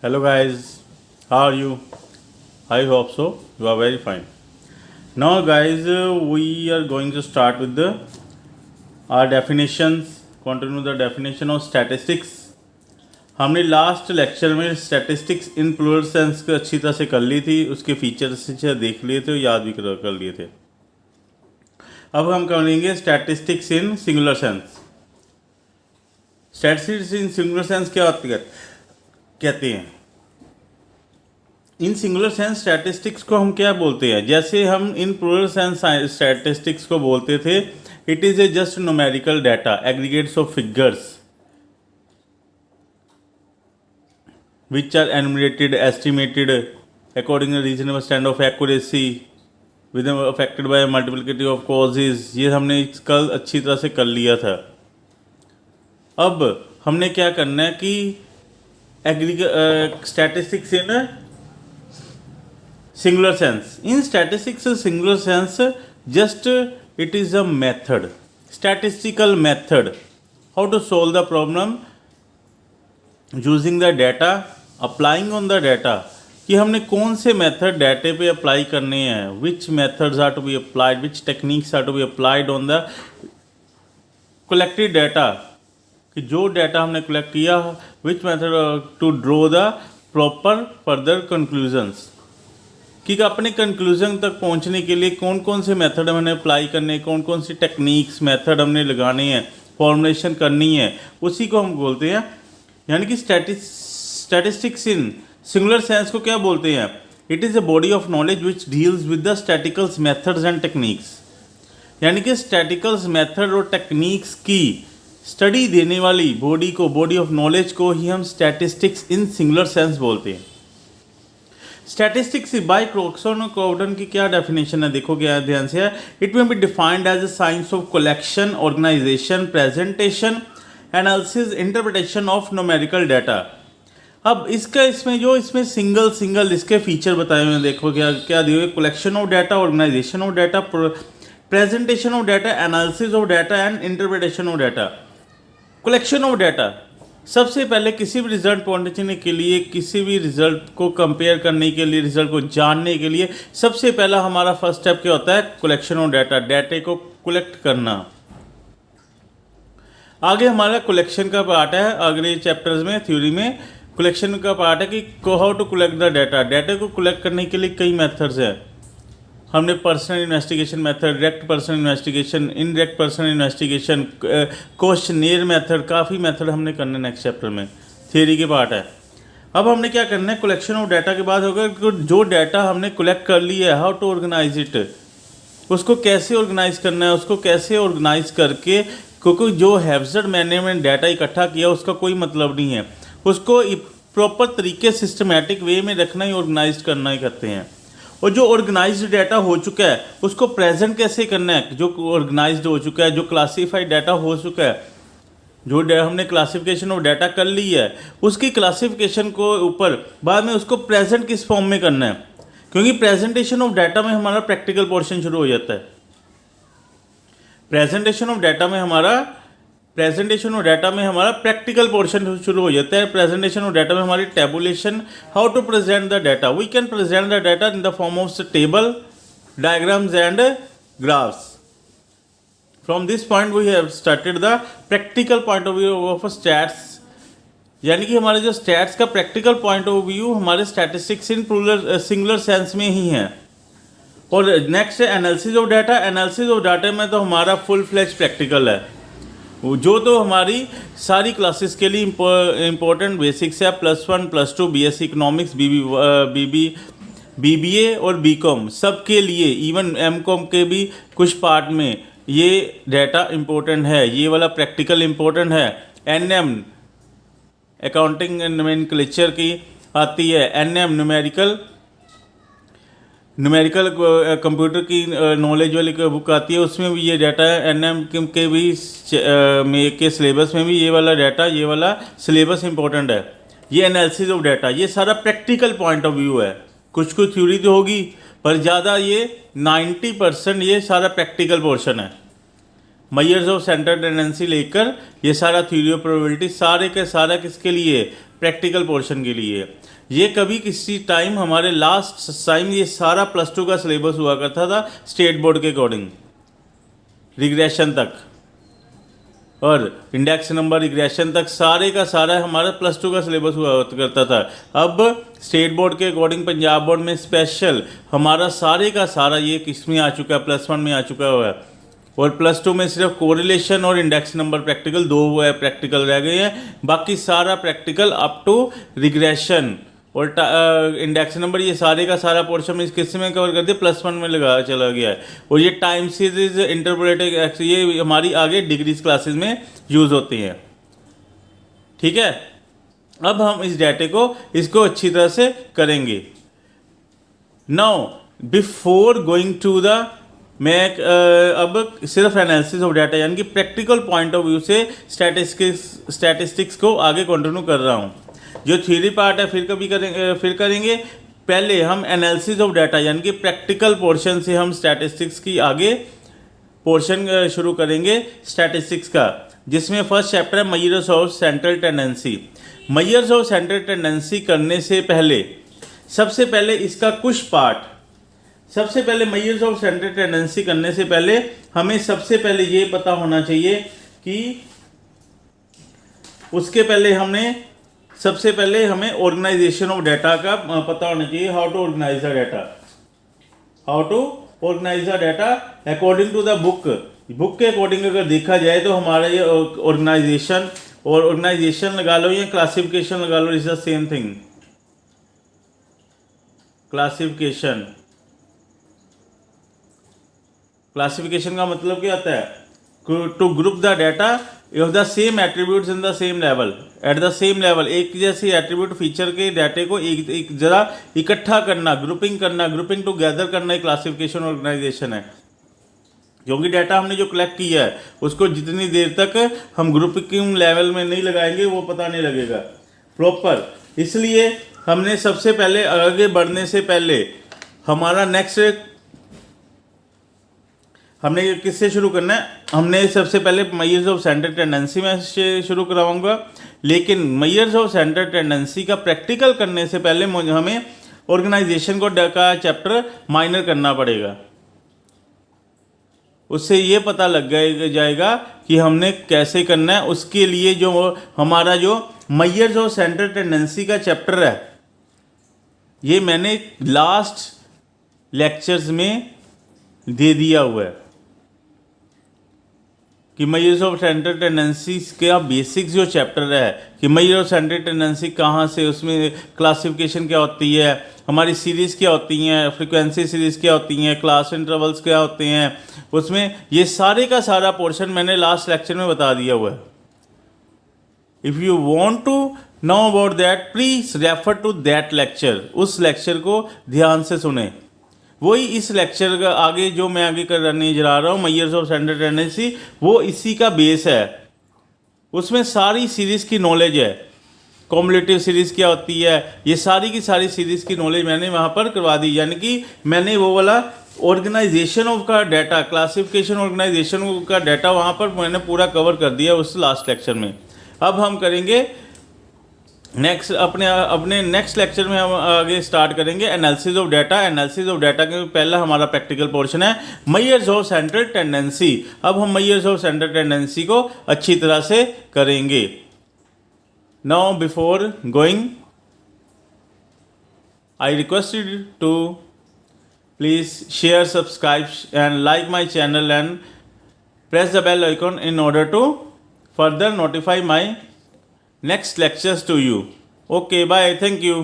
Hello guys, how are you? I hope so. You are very fine. Now guys, we are going to start with our definitions. Continue the definition of statistics. हमने last lecture में statistics in plural sense को अच्छी तरह से कर ली थी, उसके features देख लिए थे, याद भी कर लिए थे। अब हम करेंगे स्टैटिस्टिक्स इन सिंगुलर सेंस। स्टैटिस्टिक्स इन सिंगुलर सेंस क्या कहते हैं? इन सिंगुलर सेंस स्टैटिस्टिक्स को हम क्या बोलते हैं? जैसे हम इन प्लूरल सेंस स्टैटिस्टिक्स को बोलते थे, it is a just numerical data, aggregates of figures which are enumerated, estimated according to reasonable standard of accuracy with affected by a multiplicity of causes। ये हमने कल अच्छी तरह से कर लिया था। अब हमने क्या करना है कि statistics in singular sense. In statistics singular sense just it is a method, statistical method how to solve the problem using the data, applying on the data, कि हमने कौन से मेथड डाटे पे अप्लाई करने हैं, which methods are to be applied, which techniques are to be applied on the collected data, कि जो डाटा हमने कलेक्ट किया, which method to draw the proper further conclusions, कि अपने कंक्लूजन तक पहुंचने के लिए कौन कौन से मेथड हमने अप्लाई करने, कौन कौन सी टेक्निक्स मेथड हमने लगाने हैं, फॉर्मुलेशन करनी है, उसी को हम बोलते हैं। यानी कि स्टैटिस्टिक्स इन सिंगुलर सेंस को क्या बोलते हैं? It is a body of knowledge which deals with the statisticals methods and techniques. यानी कि स्टैटिकल्स मेथड और टेक्निक्स की स्टडी देने वाली बॉडी को, बॉडी ऑफ नॉलेज को ही हम स्टैटिस्टिक्स इन सिंगुलर सेंस बोलते हैं। स्टैटिस्टिक्स बाय क्रॉक्सन और कॉवडन की क्या डेफिनेशन है? देखो क्या ध्यान से है। It may be defined as a science of collection, organisation, presentation, analysis, interpretation of numerical data. अब इसमें सिंगल इसके फीचर बताए हुए हैं। देखो क्या दिए हुए, collection of data, organisation of data, presentation of data, analysis of data and interpretation of data. Collection of data, सबसे पहले किसी भी रिजल्ट पहुंचने के लिए, किसी भी रिजल्ट को कंपेयर करने के लिए, रिजल्ट को जानने के लिए सबसे पहला हमारा फर्स्ट स्टेप क्या होता है? कलेक्शन ऑफ डाटा, डाटे को कलेक्ट करना। आगे हमारा कलेक्शन का पार्ट है, अगले चैप्टर्स में थ्योरी में कलेक्शन का पार्ट है कि how to collect the data. Data को कलेक्ट करने के लिए कई मेथड्स हैं। हमने personal investigation method, direct personal investigation, indirect personal investigation, questionnaire method, काफ़ी मेथड हमने करने नेक्स्ट चैप्टर में, थियरी के पार्ट है। अब हमने क्या करना है? कलेक्शन ऑफ डाटा के बाद होगा जो डाटा हमने कलेक्ट कर लिया है, हाउ टू ऑर्गेनाइज इट, उसको कैसे ऑर्गेनाइज करना है, उसको कैसे ऑर्गेनाइज करके, क्योंकि जो हैव्जर्ड मैनेजमेंट डाटा इकट्ठा किया उसका कोई मतलब नहीं है, उसको प्रॉपर तरीके सिस्टमैटिक वे में रखना ही, ऑर्गेनाइज करना ही करते हैं। और जो ऑर्गेनाइज्ड डाटा हो चुका है उसको प्रेजेंट कैसे करना है? जो ऑर्गेनाइज्ड हो चुका है, जो क्लासीफाइड डाटा हो चुका है, जो हमने क्लासिफिकेशन ऑफ डाटा कर ली है, उसकी क्लासिफिकेशन को ऊपर बाद में उसको प्रेजेंट किस फॉर्म में करना है, क्योंकि प्रेजेंटेशन ऑफ डाटा में हमारा प्रैक्टिकल पोर्शन शुरू हो जाता है। प्रेजेंटेशन ऑफ डाटा में हमारा प्रैक्टिकल पोर्शन शुरू हो जाता है। प्रेजेंटेशन ऑफ डाटा में हमारी tabulation, how to present the data, we can present the data in the form of table, diagrams and graphs. From this point we have started the practical point of view of stats. यानी कि हमारे जो stats का practical point of view हमारे statistics in plural singular sense में ही है। और नेक्स्ट है analysis of data. Analysis of data में तो हमारा फुल फ्लेज प्रैक्टिकल है, जो तो हमारी सारी क्लासेस के लिए इम्पोर्टेंट बेसिक्स है, +1 +2 BSc इकोनॉमिक्स, BBA और BCom सब के लिए, इवन MCom के भी कुछ पार्ट में ये डाटा इम्पोर्टेंट है, ये वाला प्रैक्टिकल इम्पोर्टेंट है। NM अकाउंटिंग एंड नोमेनक्लेचर की आती है, NM न्यूमेरिकल कंप्यूटर की नॉलेज वाली बुक आती है, उसमें भी ये डाटा है। NM के भी के सिलेबस में भी ये वाला डाटा, ये वाला सिलेबस इंपॉर्टेंट है। ये एनालिसिस ऑफ डाटा, ये सारा प्रैक्टिकल पॉइंट ऑफ व्यू है। कुछ थ्योरी तो होगी पर ज़्यादा ये 90% ये सारा प्रैक्टिकल पोर्शन है। मेजर्स ऑफ सेंटर टेंडेंसी लेकर ये सारा थ्योरी ऑफ प्रोबेबिलिटी सारे के सारा किसके लिए? प्रैक्टिकल पोर्शन के लिए। ये कभी किसी टाइम हमारे लास्ट टाइम ये सारा +2 का सिलेबस हुआ करता था स्टेट बोर्ड के अकॉर्डिंग, रिग्रेशन तक और इंडेक्स नंबर रिग्रेशन तक सारे का सारा हमारा +2 का सिलेबस हुआ करता था। अब स्टेट बोर्ड के अकॉर्डिंग पंजाब बोर्ड में स्पेशल हमारा सारे का सारा ये किस में आ चुका है, +1 में आ चुका हुआ है। और +2 में सिर्फ कोरिलेशन और इंडेक्स नंबर प्रैक्टिकल 2 प्रैक्टिकल रह गए हैं, बाकी सारा प्रैक्टिकल अप टू रिग्रेशन और इंडेक्स नंबर ये सारे का सारा पोर्शन में किस में कवर कर दिया, +1 में लगा चला गया है। और ये टाइम सीरीज इंटरपोलेटेड ये हमारी आगे डिग्रीज क्लासेस में यूज़ होती हैं। ठीक है, अब हम इस डाटे को इसको अच्छी तरह से करेंगे। Now before going to the मैं अब सिर्फ एनालिसिस ऑफ डाटा यानी कि प्रैक्टिकल पॉइंट ऑफ व्यू से स्टैटिस्टिक्स को आगे कंटिन्यू कर रहा हूँ। जो थ्योरी पार्ट है फिर करेंगे। पहले हम एनालिसिस ऑफ डाटा यानी कि प्रैक्टिकल पोर्शन से हम स्टैटिस्टिक्स की आगे पोर्शन शुरू करेंगे स्टैटिस्टिक्स का, जिसमें फर्स्ट चैप्टर है measures of central tendency. Measures of central tendency करने से पहले सबसे पहले इसका कुछ पार्ट, सबसे पहले मेजर्स ऑफ सेंट्रल टेंडेंसी करने से पहले हमें सबसे पहले ये पता होना चाहिए कि उसके पहले सबसे पहले हमें ऑर्गेनाइजेशन ऑफ डाटा का पता होना चाहिए। How to organise the data, how to organise the data according to the book के अकॉर्डिंग अगर देखा जाए तो हमारा ये ऑर्गेनाइजेशन और ऑर्गेनाइजेशन लगा लो या क्लासिफिकेशन लगा लो, is the same thing. Classification का मतलब क्या होता है, to group the data of the same attributes in the same level, at the same level, एक जैसी एट्रीब्यूट फीचर के डाटे को एक जरा इकट्ठा करना, ग्रुपिंग टुगेदर करना एक क्लासिफिकेशन ऑर्गेनाइजेशन है। क्योंकि डाटा हमने जो कलेक्ट किया है उसको जितनी देर तक हम ग्रुपिंग लेवल में नहीं लगाएंगे वो पता नहीं लगेगा प्रॉपर। इसलिए हमने सबसे पहले आगे बढ़ने से पहले हमारा नेक्स्ट हमने किससे शुरू करना है, हमने सबसे पहले मेजर्स ऑफ सेंट्रल टेंडेंसी में से शुरू कराऊंगा। लेकिन मेजर्स ऑफ सेंट्रल टेंडेंसी का प्रैक्टिकल करने से पहले हमें ऑर्गेनाइजेशन का चैप्टर माइनर करना पड़ेगा। उससे ये पता लग जाएगा कि हमने कैसे करना है। उसके लिए जो हमारा जो मेजर्स ऑफ सेंट्रल टेंडेंसी का चैप्टर है ये मैंने लास्ट लेक्चर्स में दे दिया हुआ है कि मेजर्स ऑफ सेंट्रल टेंडेंसी का बेसिक्स जो चैप्टर है कि मेजर ऑफ सेंट्रल टेंडेंसी कहाँ से, उसमें क्लासिफिकेशन क्या होती है, हमारी सीरीज़ क्या होती हैं, फ्रीक्वेंसी सीरीज़ क्या होती हैं, क्लास इंटरवल्स क्या होते हैं, उसमें ये सारे का सारा पोर्शन मैंने लास्ट लेक्चर में बता दिया हुआ है। If you want to know about that please refer to that lecture, उस लेक्चर को ध्यान से सुने। वही इस लेक्चर का आगे जो मैं आगे करने जा रहा हूँ मेजर्स ऑफ सेंट्रल टेंडेंसी, वो इसी का बेस है। उसमें सारी सीरीज़ की नॉलेज है, कॉम्युलेटिव सीरीज़ क्या होती है, ये सारी की सारी सीरीज़ की नॉलेज मैंने वहाँ पर करवा दी। यानी कि मैंने वो वाला ऑर्गेनाइजेशन ऑफ का डाटा, क्लासिफिकेशन ऑर्गेनाइजेशन का डाटा वहाँ पर मैंने पूरा कवर कर दिया उस लास्ट लेक्चर में। अब हम करेंगे अपने नेक्स्ट लेक्चर में हम आगे स्टार्ट करेंगे analysis of data. Analysis of data के पहला हमारा प्रैक्टिकल पोर्शन है मेजर्स ऑफ सेंट्रल टेंडेंसी। अब हम मेजर्स ऑफ सेंट्रल टेंडेंसी को अच्छी तरह से करेंगे। Now before going I request you to please share, subscribe and like my channel and press the bell icon in order to further notify my next lectures to you. Okay, bye. Thank you.